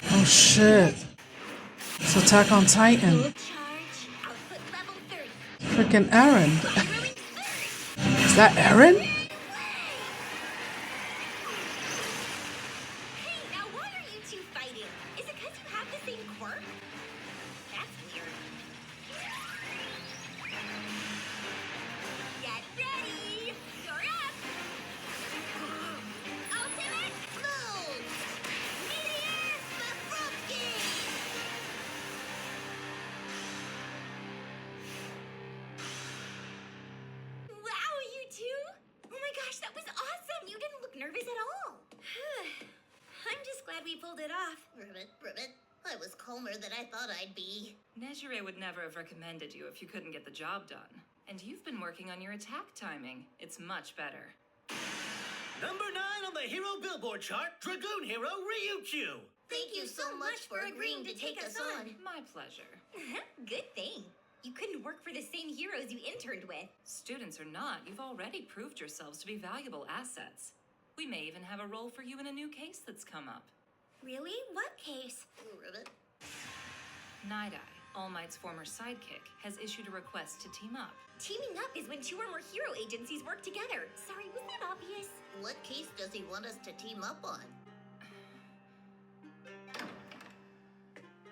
Oh shit. It's Attack on Titan. Freaking Aaron. Is that Aaron? Hey, now why are you two fighting? Is it because you have the same quirk? That's weird. Get ready! You're up! Ultimate move! Meteor Swarovski! Wow, you two! Oh my gosh, that was awesome! You didn't look nervous at all. I'm just glad we pulled it off. Ribbit, I was calmer than I thought I'd be. Nejire would never have recommended you if you couldn't get the job done. And you've been working on your attack timing. It's much better. Number 9 on the hero billboard chart, Dragoon hero Ryukyu. Thank you so much for agreeing to take us on. My pleasure. Good thing. You couldn't work for the same heroes you interned with. Students or not, you've already proved yourselves to be valuable assets. We may even have a role for you in a new case that's come up. Really? What case? Ribbit. Night Eye, All Might's former sidekick, has issued a request to team up. Teaming up is when two or more hero agencies work together. Sorry, was that obvious? What case does he want us to team up on?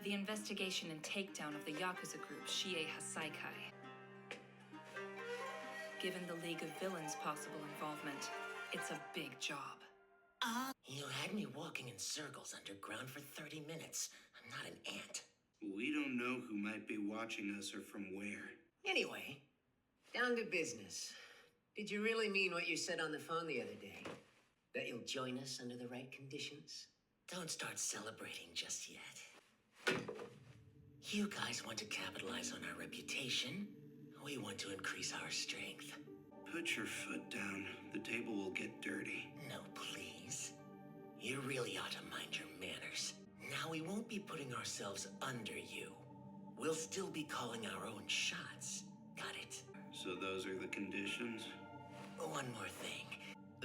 The investigation and takedown of the Yakuza group Shie Hasaikai. Given the League of Villains' possible involvement, it's a big job. You had me walking in circles underground for 30 minutes. I'm not an ant. We don't know who might be watching us or from where. Anyway, down to business. Did you really mean what you said on the phone the other day? That you'll join us under the right conditions? Don't start celebrating just yet. You guys want to capitalize on our reputation. We want to increase our strength. Put your foot down. The table will get dirty. No, please. You really ought to mind your manners. Now we won't be putting ourselves under you. We'll still be calling our own shots. Got it? So those are the conditions? One more thing.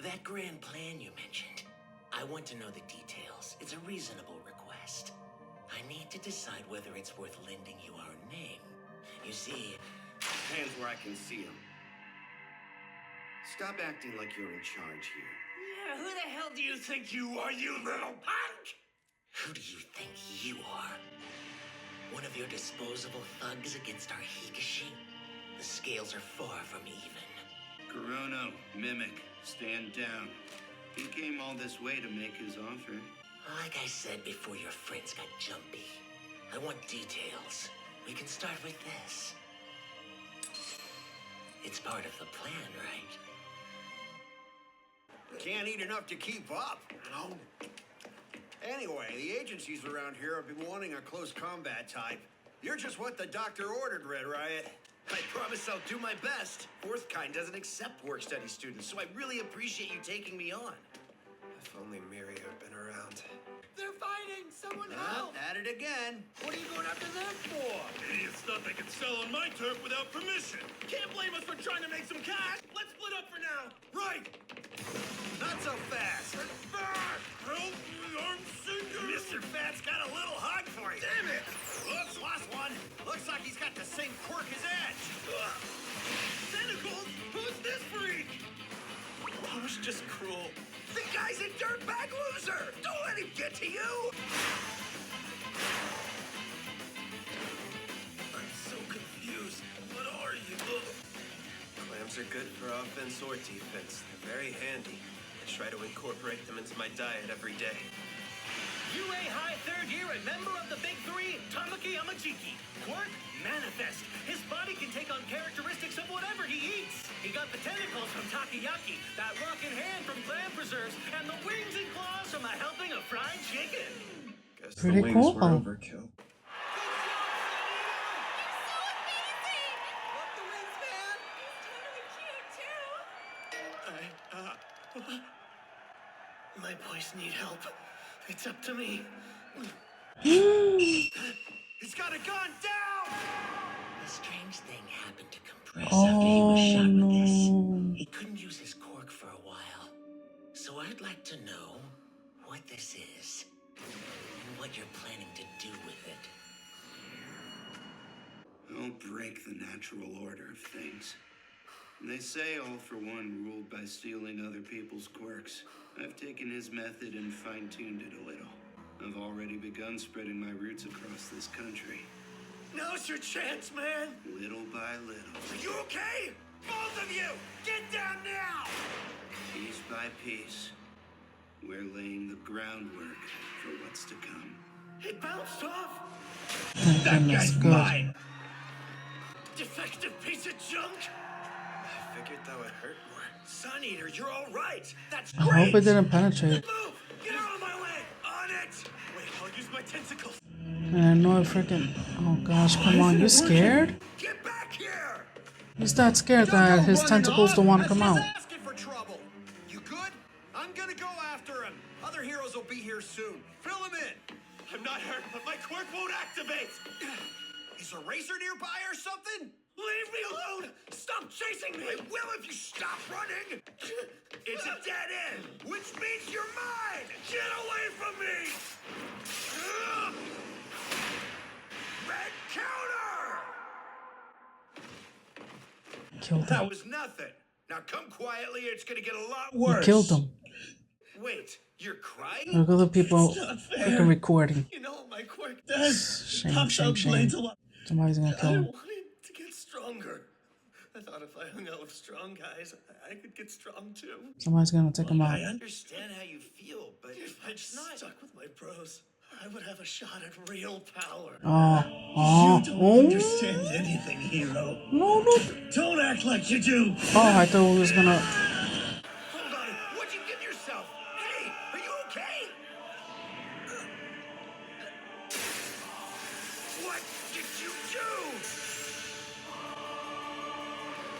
That grand plan you mentioned. I want to know the details. It's a reasonable request. I need to decide whether it's worth lending you our name. You see... Hands where I can see them. Stop acting like you're in charge here. Yeah, who the hell do you think you are, you little punk? Who do you think you are? One of your disposable thugs against our Higashi? The scales are far from even. Kurono, Mimic, stand down. He came all this way to make his offer. Like I said before your friends got jumpy, I want details. We can start with this. It's part of the plan, right? Can't eat enough to keep up. No. Anyway, the agencies around here have been wanting a close combat type. You're just what the doctor ordered, Red Riot. I promise I'll do my best. Fourth kind doesn't accept work-study students, so I really appreciate you taking me on. If only Miri had been around. They're fighting! Someone help! At it again. What are you going after them for? Idiots thought they could sell on my turf without permission. Can't blame us for trying to make some cash! Let's split up for now! Right! Not so fast. Help me, I'm sinking! Mr. Fat's got a little hug for you! Damn it! Oops, lost one! Looks like he's got the same quirk as Edge. Tentacles? Who's this freak? I was just cruel. The guy's a dirtbag loser! Don't let him get to you! I'm so confused. What are you? Clams are good for offense or defense. They're very handy. I try to incorporate them into my diet every day. UA High third year and member of the Big Three, Tamaki Yamachiki. Quirk, Manifest. His body can take on characteristics of whatever he eats. He got the tentacles from Takoyaki, that rockin' hand from clam preserves, and the wings and claws from a helping of fried chicken. Guess Pretty the wings cool. were overkill. My boys need help. It's up to me. He's got a gun down! A strange thing happened to Compress after he was shot with this. no. He couldn't use his quirk for a while. So I'd like to know what this is and what what you're planning to do with it. I'll break the natural order of things. They say all for one ruled by stealing other people's quirks. I've taken his method and fine-tuned it a little. I've already begun spreading my roots across this country. Now's your chance, man! Little by little. Are you okay? Both of you! Get down now! Piece by piece. We're laying the groundwork for what's to come. It bounced off! That guy's good. Defective piece of junk! I figured that would hurt more. Sun Eater, you're all right! That's I great! hope it didn't penetrate. Move! Get out of my way! On it! Wait, I'll use my tentacles. And I know it freaking. Oh gosh, come on. You scared? Get back here! He's that scared that his tentacles don't want to come out. Asking for trouble. You good? I'm gonna go after him. Other heroes will be here soon. Fill him in. I'm not hurt, but my quirk won't activate! Is a razor nearby or something? Leave me alone! Stop chasing me! I will if you stop running! It's a dead end, which means you're mine! Get away from me! Red counter! Killed him. That was nothing. Now come quietly, it's gonna get a lot You worse. killed him. Wait, you're crying? Look at the people freaking recording. You know what my quirk Shame, pops shame, out shame. blades a lot. Somebody's gonna kill I him. wanted to get stronger. I thought if I hung out with strong guys, I could get strong too. Somebody's gonna take him out. I understand how you feel, but if I just stuck with my bros, I would have a shot at real power. You don't understand anything, hero. No, no. Don't act like you do. Oh, I thought we was gonna. Hold on, what'd you give yourself? Hey, are you okay? What did you do?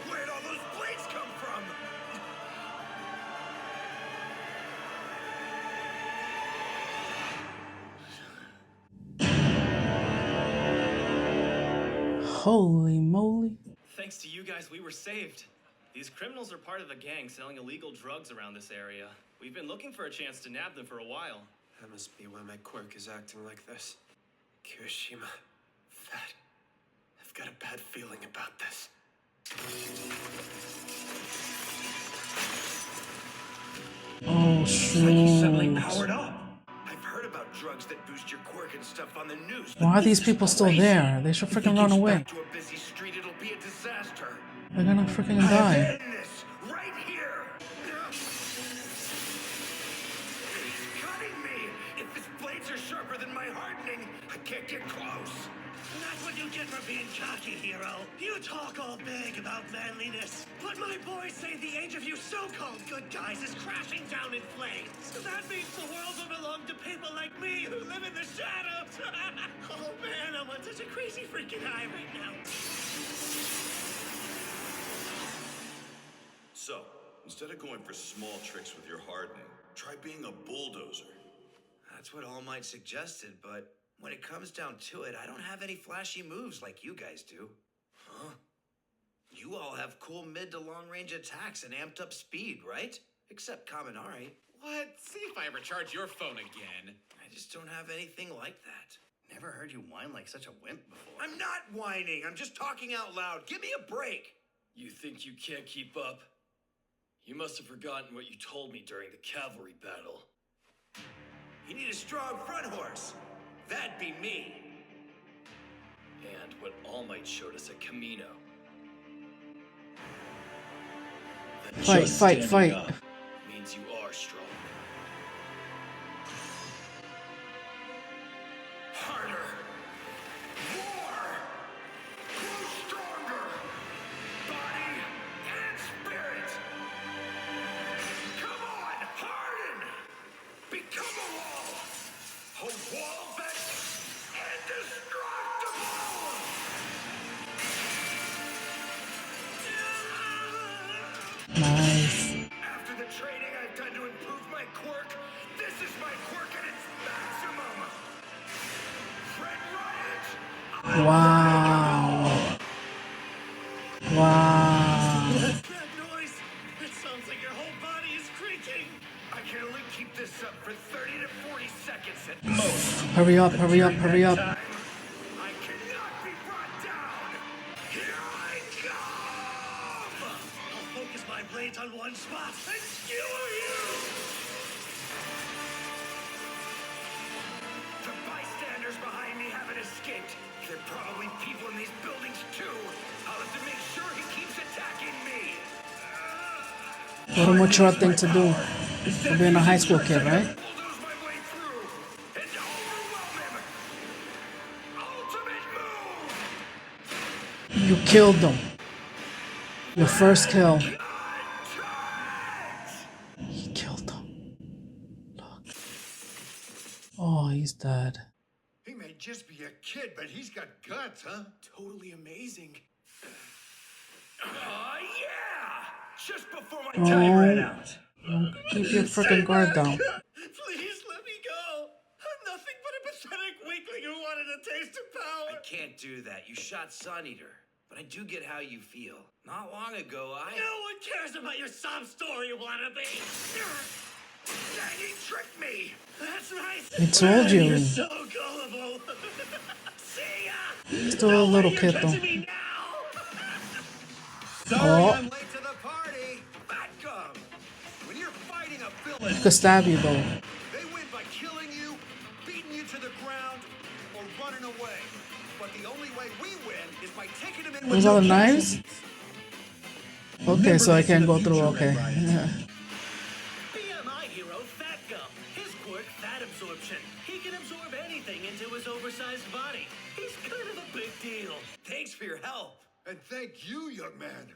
Where'd all those blades come from? Holy moly. Thanks to you guys, we were saved. These criminals are part of a gang selling illegal drugs around this area. We've been looking for a chance to nab them for a while. That must be why my quirk is acting like this. Kirishima, that. I've got a bad feeling about this. Oh, shoot. Powered up. I've heard about drugs that boost your quirk and stuff on the news. Why are these people still there? They should freaking run away. To a busy street, it'll be a disaster. They're gonna freaking die. This right here. He's cutting me. If his blades are sharper than my hardening, I can't get close. That's what you get for being cocky, hero. You talk all big about manliness, but my boys say the age of you so-called good guys is crashing down in flames. So that means the world will belong to people like me who live in the shadows. Oh man, I'm on such a crazy freaking high right now. So, instead of going for small tricks with your hardening, try being a bulldozer. That's what All Might suggested, but when it comes down to it, I don't have any flashy moves like you guys do. Huh? You all have cool mid to long range attacks and amped up speed, right? Except Kaminari. What? See if I ever charge your phone again. I just don't have anything like that. Never heard you whine like such a wimp before. I'm not whining. I'm just talking out loud. Give me a break. You think you can't keep up? You must have forgotten what you told me during the cavalry battle. You need a strong front horse. That'd be me. And what All Might showed us at Camino. That Fight, just fight, standing fight. up means you are strong. Harder. More. Grow stronger. Body and spirit. Come on, harden. Become a wall. A wall that's indestructible. Nice. After the training I've done to improve my quirk, this is my quirk at its maximum. Red Riot. Wow. Wow. That noise! It sounds like your whole body is creaking! I can only keep this up for 30 to 40 seconds, at most. Hurry up, hurry up, hurry up. I cannot be brought down. Here I come! I'll focus my blades on one spot and skewer you! The bystanders behind me haven't escaped. There are probably people in these buildings too. I'll have to make sure he keeps attacking me. What a mature thing to do for being a high school kid, right? Bulldoze my way through and overwhelm him. Ultimate move! You killed them. Your first kill. He killed them. Look. Oh, he's dead. He may just be a kid, but he's got guts, huh? Totally amazing. Yeah! Just before my Oh. time ran out. Keep your freaking guard down. Please let me go. I'm nothing but a pathetic weakling who wanted a taste of power. I can't do that. You shot Sun Eater. But I do get how you feel. Not long ago, No one cares about your sob story, you wannabe. Dang, he tricked me. That's right. I told you. You're so gullible. See ya. Still a little kid though. Me now. Sorry, Oh. I'm late to the party. Back up. When you're fighting a villain, He could stab you though. they win by killing you, beating you to the ground, or running away. But the only way we win is by taking them in with Those are no the knives? casualties. Okay, so I can't go through. Okay. Yeah. BMI hero Fat Gum. His quirk, fat absorption. He can absorb anything into his oversized body. He's kind of a big deal. Thanks for your help. And thank you, young man.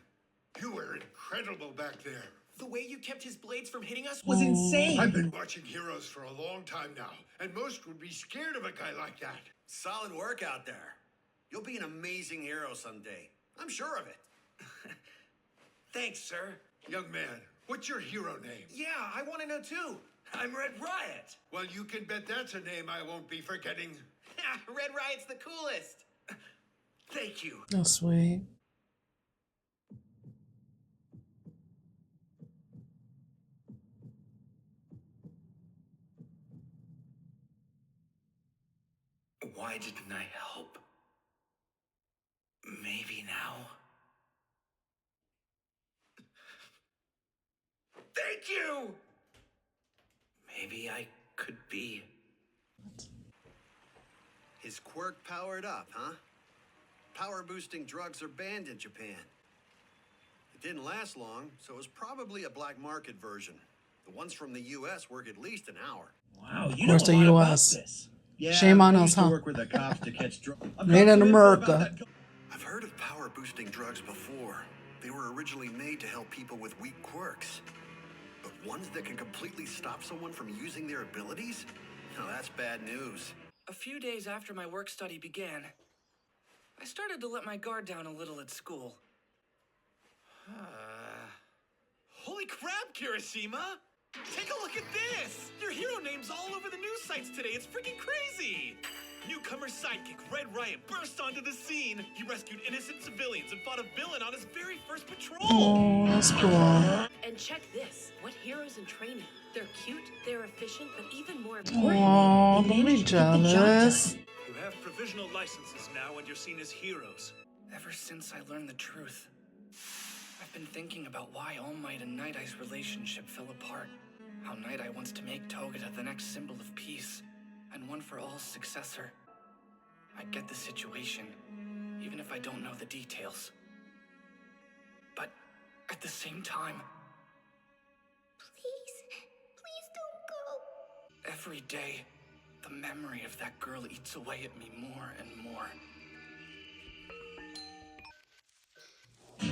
You were incredible back there. The way you kept his blades from hitting us was insane. I've been watching Heroes for a long time now, and most would be scared of a guy like that. Solid work out there. You'll be an amazing hero someday. I'm sure of it. Thanks, sir. Young man, what's your hero name? Yeah, I want to know too. I'm Red Riot. Well, you can bet that's a name I won't be forgetting. Red Riot's the coolest. Thank you. Oh, sweet. Why didn't I help? Maybe now. Thank you! Maybe I could be. His quirk powered up, huh? Power-boosting drugs are banned in Japan. It didn't last long, so it was probably a black market version. The ones from the U.S. work at least an hour. Wow, Of course, the U.S. Yeah, Shame on I us, used to huh? work with the cops to catch drugs. Made in America. I've heard of power-boosting drugs before. They were originally made to help people with weak quirks. But ones that can completely stop someone from using their abilities? No, that's bad news. A few days after my work study began, I started to let my guard down a little at school. Holy crap, Kirishima! Take a look at this! Your hero name's all over the news sites today. It's freaking crazy! Newcomer sidekick Red Riot burst onto the scene. He rescued innocent civilians and fought a villain on his very first patrol. Oh, that's cool. And check this. What heroes in training? They're cute, they're efficient, but even more important, Oh, they don't be manage to get the job jealous. done. You have provisional licenses now and you're seen as heroes. Ever since I learned the truth, I've been thinking about why All Might and Night Eye's relationship fell apart. How Night Eye wants to make Togata the next symbol of peace, and One for All's successor. I get the situation, even if I don't know the details. But at the same time, Please don't go. every day, the memory of that girl eats away at me more and more.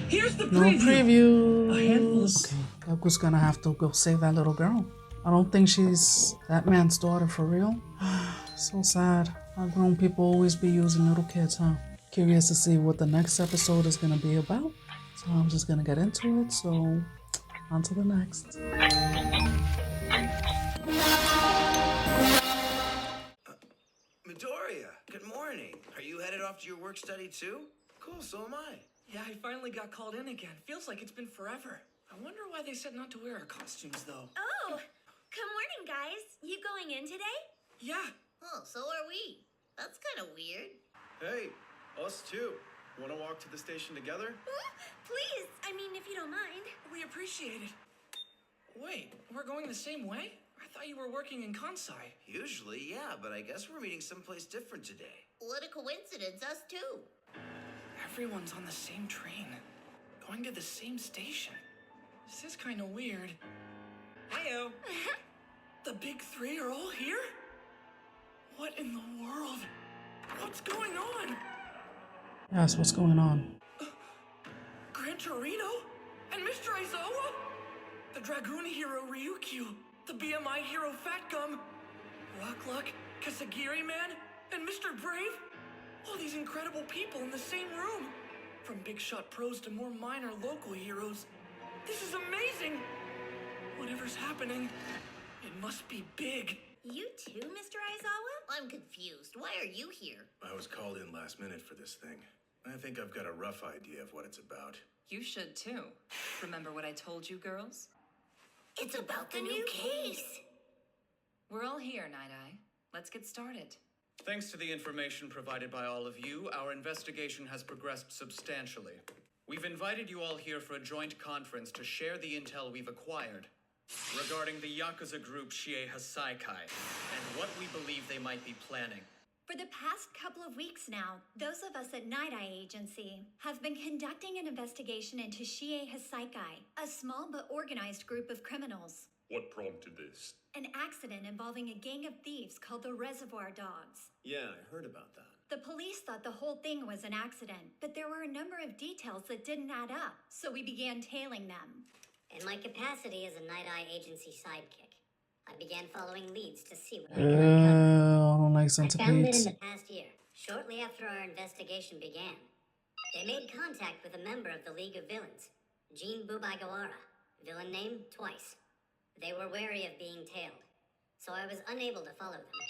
Here's the No previews. Okay, Goku's gonna have to go save that little girl. I don't think she's that man's daughter for real. So sad. How grown people always be using little kids, huh? Curious to see what the next episode is gonna be about. So I'm just gonna get into it. So on to the next. Midoriya, good morning. Are you headed off to your work study too? Cool, so am I. Yeah, I finally got called in again. Feels like it's been forever. I wonder why they said not to wear our costumes, though. Oh, good morning, guys. You going in today? Yeah. Oh, so are we. That's kind of weird. Hey, us too. Want to walk to the station together? Please, I mean, if you don't mind. We appreciate it. Wait, we're going the same way? I thought you were working in Kansai. Usually, yeah, but I guess we're meeting someplace different today. What a coincidence, us too. Everyone's on the same train, going to the same station. This is kind of weird. Hiyo! The big three are all here? What in the world? What's going on? That's what's going on. Gran Torino? And Mr. Aizawa? The Dragoon hero Ryukyu? The BMI hero Fat Gum? Rockluck, Kasagiri Man, and Mr. Brave? All these incredible people in the same room. From big shot pros to more minor local heroes. This is amazing! Whatever's happening, it must be big. You too, Mr. Aizawa? I'm confused. Why are you here? I was called in last minute for this thing. I think I've got a rough idea of what it's about. You should too. Remember what I told you, girls? It's about the new case. We're all here, Night Eye. Let's get started. Thanks to the information provided by all of you, our investigation has progressed substantially. We've invited you all here for a joint conference to share the intel we've acquired regarding the Yakuza group Shie Hasaikai and what we believe they might be planning. For the past couple of weeks now, those of us at Night Eye Agency have been conducting an investigation into Shie Hasaikai, a small but organized group of criminals. What prompted this? An accident involving a gang of thieves called the Reservoir Dogs. Yeah, I heard about that. The police thought the whole thing was an accident, but there were a number of details that didn't add up, so we began tailing them. In my capacity as a Night Eye Agency sidekick, I began following leads to see what I don't like I found that in centipedes. the past year, shortly after our investigation began, they made contact with a member of the League of Villains, Jean Bubaigawara, villain name twice. They were wary of being tailed, so I was unable to follow them.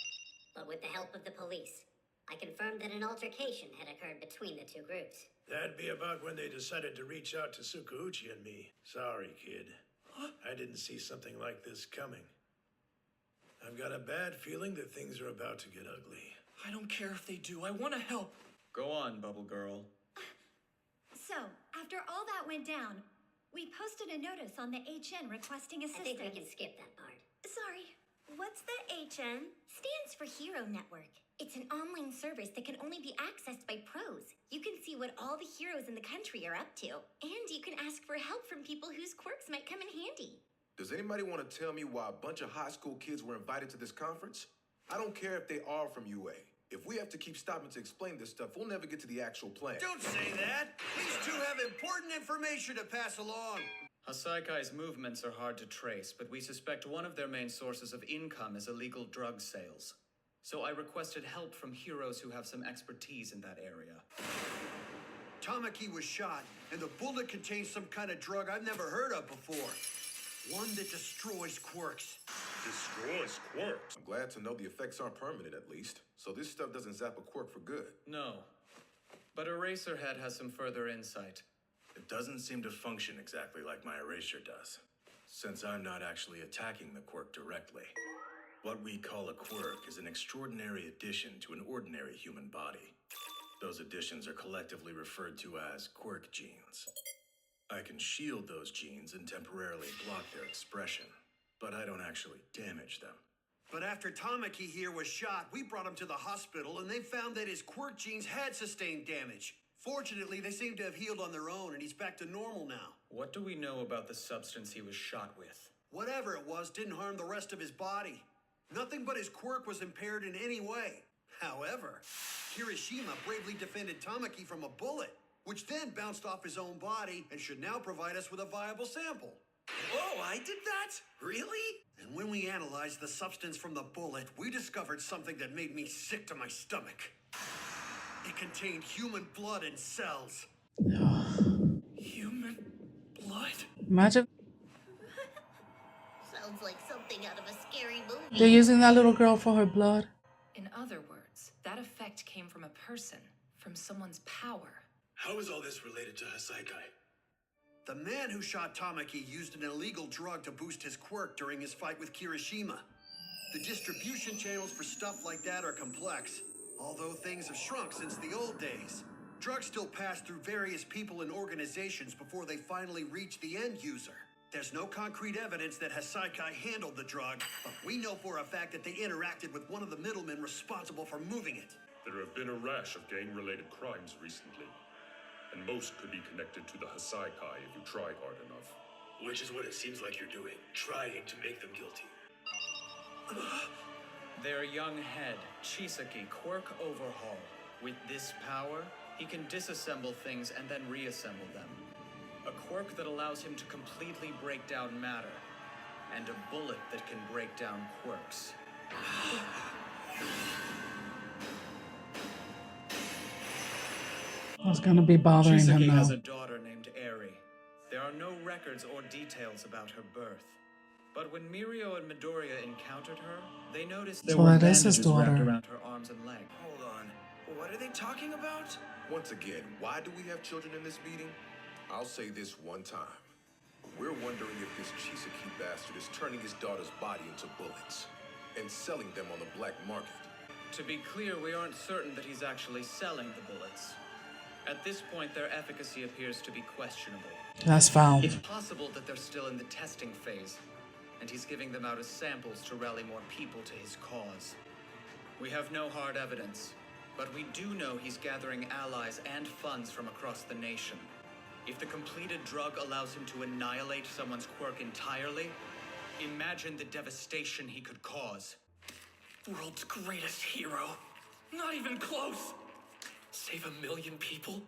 But with the help of the police, I confirmed that an altercation had occurred between the two groups. That'd be about when they decided to reach out to Tsukauchi and me. Sorry, kid. I didn't see something like this coming. I've got a bad feeling that things are about to get ugly. I don't care if they do. I want to help. Go on, Bubble Girl. So, after all that went down, we posted a notice on the HN requesting I assistance. think we can skip that part. Sorry, what's the HN? Stands for Hero Network. It's an online service that can only be accessed by pros. You can see what all the heroes in the country are up to. And you can ask for help from people whose quirks might come in handy. Does anybody want to tell me why a bunch of high school kids were invited to this conference? I don't care if they are from UA. If we have to keep stopping to explain this stuff, we'll never get to the actual plan. Don't say that! These two have important information to pass along! Hasaikai's movements are hard to trace, but we suspect one of their main sources of income is illegal drug sales. So I requested help from heroes who have some expertise in that area. Tamaki was shot, and the bullet contains some kind of drug I've never heard of before. One that destroys quirks. Destroys quirks? I'm glad to know the effects aren't permanent, at least. So this stuff doesn't zap a quirk for good. No. But Eraserhead has some further insight. It doesn't seem to function exactly like my erasure does, since I'm not actually attacking the quirk directly. What we call a quirk is an extraordinary addition to an ordinary human body. Those additions are collectively referred to as quirk genes. I can shield those genes and temporarily block their expression, but I don't actually damage them. But after Tamaki here was shot, we brought him to the hospital and they found that his quirk genes had sustained damage. Fortunately, they seem to have healed on their own and he's back to normal now. What do we know about the substance he was shot with? Whatever it was didn't harm the rest of his body. Nothing but his quirk was impaired in any way. However, Kirishima bravely defended Tamaki from a bullet, which then bounced off his own body and should now provide us with a viable sample. Whoa, I did that? Really? And when we analyzed the substance from the bullet, we discovered something that made me sick to my stomach. It contained human blood and cells. Human blood? Imagine Sounds like something out of a scary movie. they're using that little girl for her blood. In other words, that effect came from a person, from someone's power. How is all this related to Hasaikai? The man who shot Tamaki used an illegal drug to boost his quirk during his fight with Kirishima. The distribution channels for stuff like that are complex, although things have shrunk since the old days. Drugs still pass through various people and organizations before they finally reach the end user. There's no concrete evidence that Hasaikai handled the drug, but we know for a fact that they interacted with one of the middlemen responsible for moving it. There have been a rash of gang-related crimes recently, and most could be connected to the Hasaikai if you try hard enough. Which is what it seems like you're doing, trying to make them guilty. Their young head, Chisaki, quirk overhaul. With this power, he can disassemble things and then reassemble them. A quirk that allows him to completely break down matter, and a bullet that can break down quirks. I was gonna be bothering him Chisaki now. has a daughter named Eri. There are no records or details about her birth. But when Mirio and Midoriya encountered her, they noticed there So were that is his bandages wrapped daughter. around her arms and legs. Hold on. What are they talking about? Once again, why do we have children in this meeting? I'll say this one time. We're wondering if this Chisaki bastard is turning his daughter's body into bullets and selling them on the black market. To be clear, we aren't certain that he's actually selling the bullets. At this point, their efficacy appears to be questionable. That's foul. It's possible that they're still in the testing phase, and he's giving them out as samples to rally more people to his cause. We have no hard evidence, but we do know he's gathering allies and funds from across the nation. If the completed drug allows him to annihilate someone's quirk entirely, imagine the devastation he could cause. World's greatest hero. Not even close. Save 1 million people?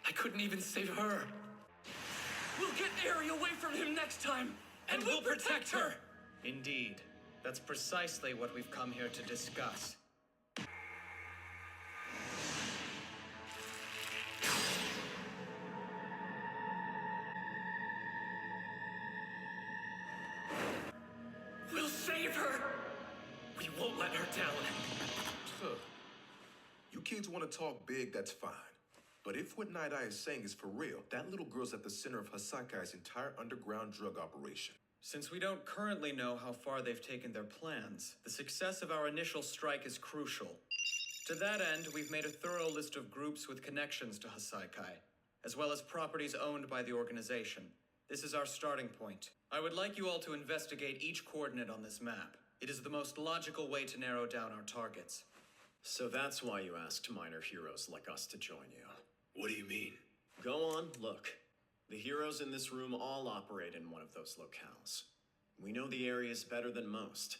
I couldn't even save her. We'll get Eri away from him next time, and we'll protect her. Indeed. That's precisely what we've come here to discuss. We'll save her. We won't let her down. You kids want to talk big, that's fine. But if what Night Eye is saying is for real, that little girl's at the center of Hasakai's entire underground drug operation. Since we don't currently know how far they've taken their plans, the success of our initial strike is crucial. To that end, we've made a thorough list of groups with connections to Hasaikai, as well as properties owned by the organization. This is our starting point. I would like you all to investigate each coordinate on this map. It is the most logical way to narrow down our targets. So that's why you asked minor heroes like us to join you. What do you mean? Go on, look. The heroes in this room all operate in one of those locales. We know the areas better than most.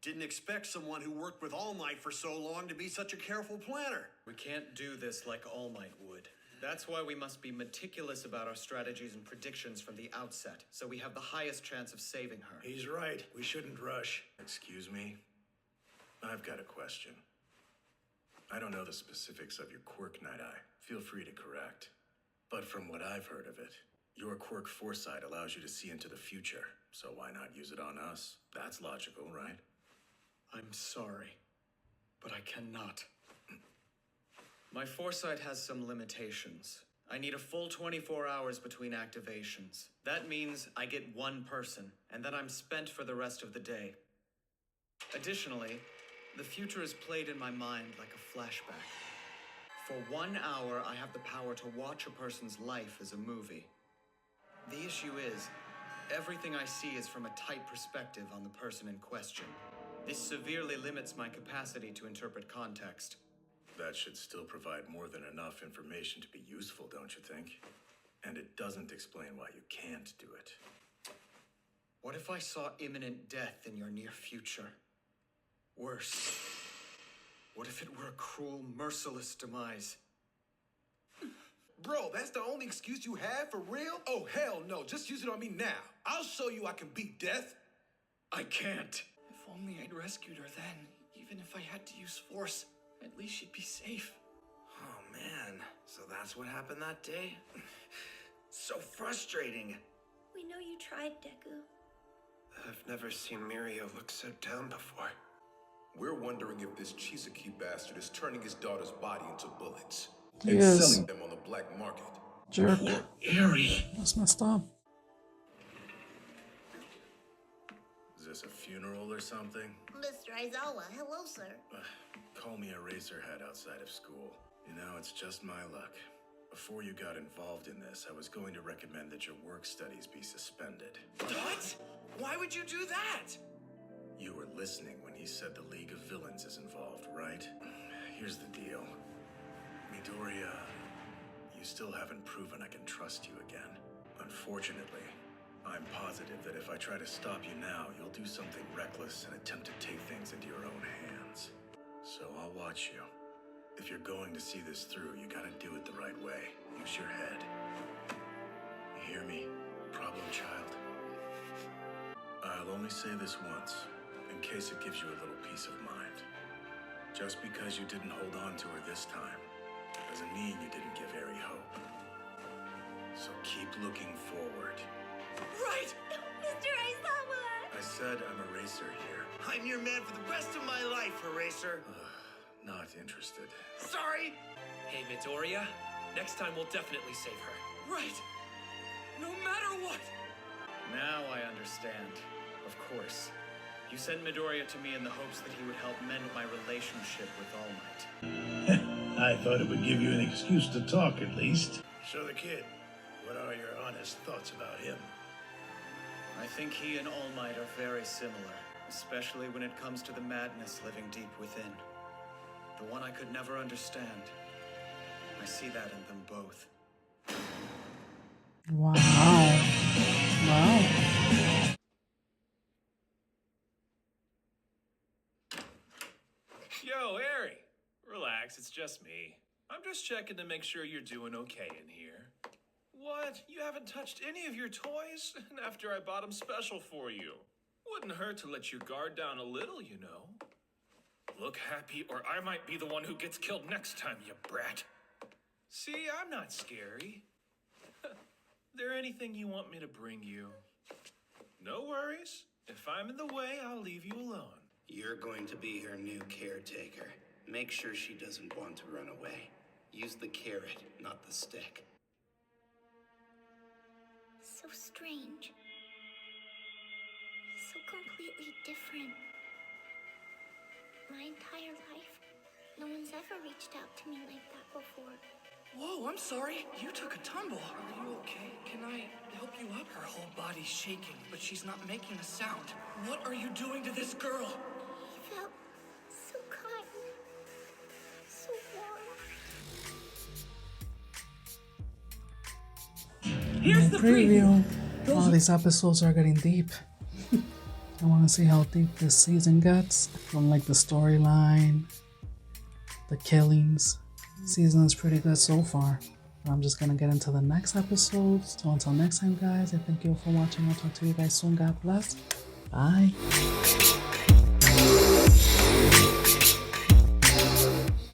Didn't expect someone who worked with All Might for so long to be such a careful planner. We can't do this like All Might would. That's why we must be meticulous about our strategies and predictions from the outset, so we have the highest chance of saving her. He's right. We shouldn't rush. Excuse me? I've got a question. I don't know the specifics of your quirk, Night Eye. Feel free to correct. But from what I've heard of it, your quirk foresight allows you to see into the future. So why not use it on us? That's logical, right? I'm sorry, but I cannot. My foresight has some limitations. I need a full 24 hours between activations. That means I get one person, and then I'm spent for the rest of the day. Additionally, the future is played in my mind like a flashback. For 1 hour, I have the power to watch a person's life as a movie. The issue is, everything I see is from a tight perspective on the person in question. This severely limits my capacity to interpret context. That should still provide more than enough information to be useful, don't you think? And it doesn't explain why you can't do it. What if I saw imminent death in your near future? Worse, what if it were a cruel, merciless demise? Bro, that's the only excuse you have for real? Oh, hell no. Just use it on me now. I'll show you I can beat death. I can't. If only I'd rescued her then. Even if I had to use force, at least she'd be safe. Oh man, so that's what happened that day? So frustrating. We know you tried, Deku. I've never seen Mirio look so down before. We're wondering if this Chisaki bastard is turning his daughter's body into bullets He and is. selling them on the black market. Jerk. Eri. That's messed up. this a funeral or something? Mr. Aizawa, hello, sir. Call me a racerhead outside of school. You know, it's just my luck. Before you got involved in this, I was going to recommend that your work studies be suspended. What? Why would you do that? You were listening when he said the League of Villains is involved, right? Here's the deal. Midoriya, you still haven't proven I can trust you again. Unfortunately, I'm positive that if I try to stop you now, you'll do something reckless and attempt to take things into your own hands. So I'll watch you. If you're going to see this through, you gotta do it the right way. Use your head. You hear me, problem child? I'll only say this once, in case it gives you a little peace of mind. Just because you didn't hold on to her this time, doesn't mean you didn't give Eri hope. So keep looking forward. Right! Mr. Aizawa! I said I'm a racer here. I'm your man for the rest of my life, Eraser. Not interested. Sorry! Hey, Midoriya. Next time we'll definitely save her. Right! No matter what! Now I understand. Of course. You sent Midoriya to me in the hopes that he would help mend my relationship with All Might. I thought it would give you an excuse to talk, at least. So the kid, what are your honest thoughts about him? I think he and All Might are very similar, especially when it comes to the madness living deep within. The one I could never understand. I see that in them both. Wow. Wow. Yo, Eri. Relax, it's just me. I'm just checking to make sure you're doing okay in here. What? You haven't touched any of your toys? After I bought them special for you. Wouldn't hurt to let your guard down a little, you know. Look happy, or I might be the one who gets killed next time, you brat. See, I'm not scary. There anything you want me to bring you? No worries. If I'm in the way, I'll leave you alone. You're going to be her new caretaker. Make sure she doesn't want to run away. Use the carrot, not the stick. So strange. So completely different. My entire life, no one's ever reached out to me like that before. Whoa, I'm sorry. You took a tumble. Are you okay? Can I help you up? Her whole body's shaking, but she's not making a sound. What are you doing to this girl? He felt so kind, so warm. Here's the Preview. All these episodes are getting deep. I want to see how deep this season gets. From like the storyline, the killings. Season is pretty good so far. I'm just gonna get into the next episodes. So until next time, guys, I thank you for watching. I'll talk to you guys soon. God bless. Bye.